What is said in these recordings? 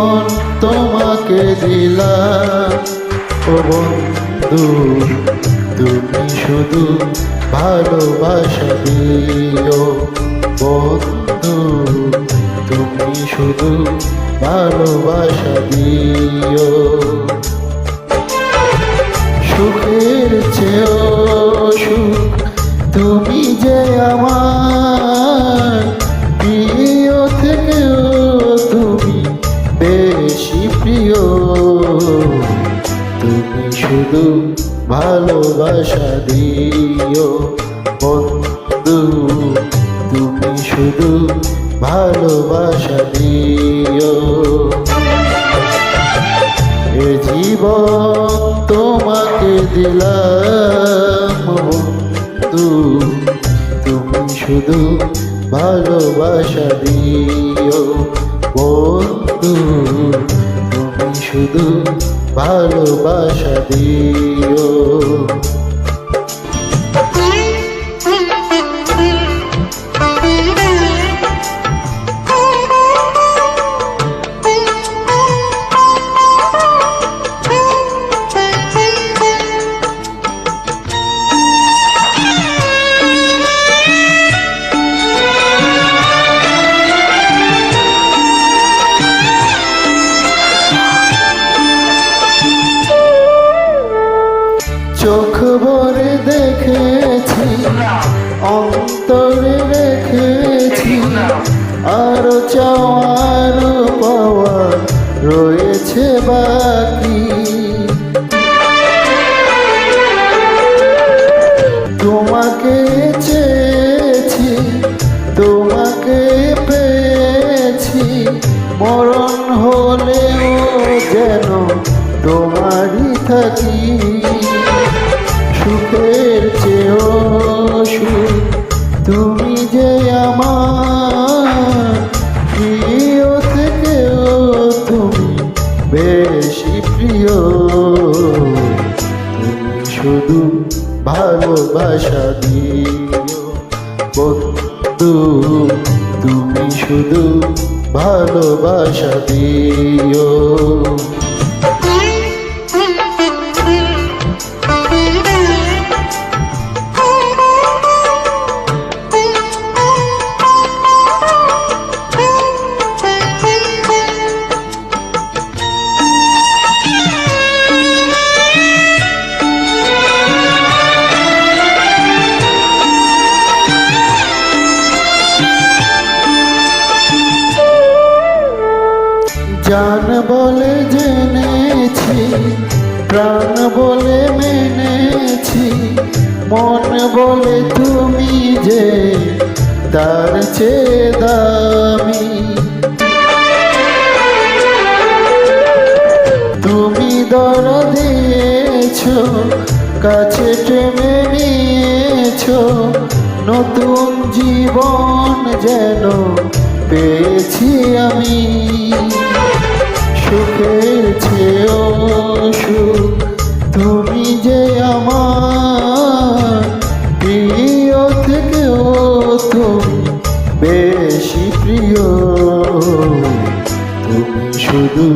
জীবন তোমাকে দিলাম ও বন্ধু, তুমি শুধু ভালোবাসা দিও বন্ধু, তুমি শুধু ভালোবাসা দিও। সুখের চেয়েও সুখ তুমি যে আমার প্রিয় থেকেও তুমি বেশি প্রিয়, তুমি শুধু ভালোবাসা দিও বন্ধু, তুমি শুধু ভালোবাসা দিও। এ জীবন তোমাকে দিলাম বন্ধু, তুমি শুধু ভালোবাসা দিও বন্ধু, তুমি শুধু ভালোবাসা দিও। চোখ ভরে দেখেছি, অন্তরে রেখেছি, আরো চাওয়ার পাওয়ার রয়েছে বাকি। তোমাকে চেয়েছি, তোমাকে পেয়েছি, মরণ হলেও যেন তোমারই থাকি। সুখের চেয়েও সুখ তুমি যে আমার প্রিয় থেকেও তুমি বেশি প্রিয়, তুমি শুধু ভালোবাসা দিও বন্ধু, তুমি শুধু ভালোবাসা দিও। জান বলে জেনেছি, প্রাণ বলে মেনেছি, মন বলে তুমি যে তার চেয়ে দামি। তুমি দরদ দিয়েছো, কাছে টেনে নিয়েছো, নতুন জীবন যেন পেয়েছি আমি। সুখের চেয়েও সুখ তুমি যে আমার প্রিয় থেকেও তুমি বেশি প্রিয়, তুমি শুধু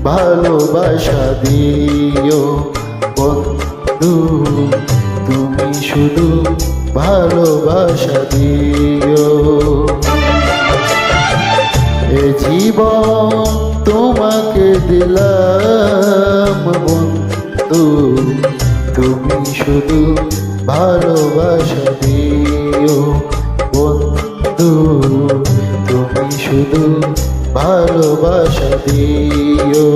ভালোবাসা দিও বন্ধু, তুমি শুধু ভালোবাসা দিও। এ জীবন তোমাকে দিলাম বন্ধু, তুমি শুধু ভালোবাসা দিও বন্ধু, তুমি শুধু ভালোবাসা দিও।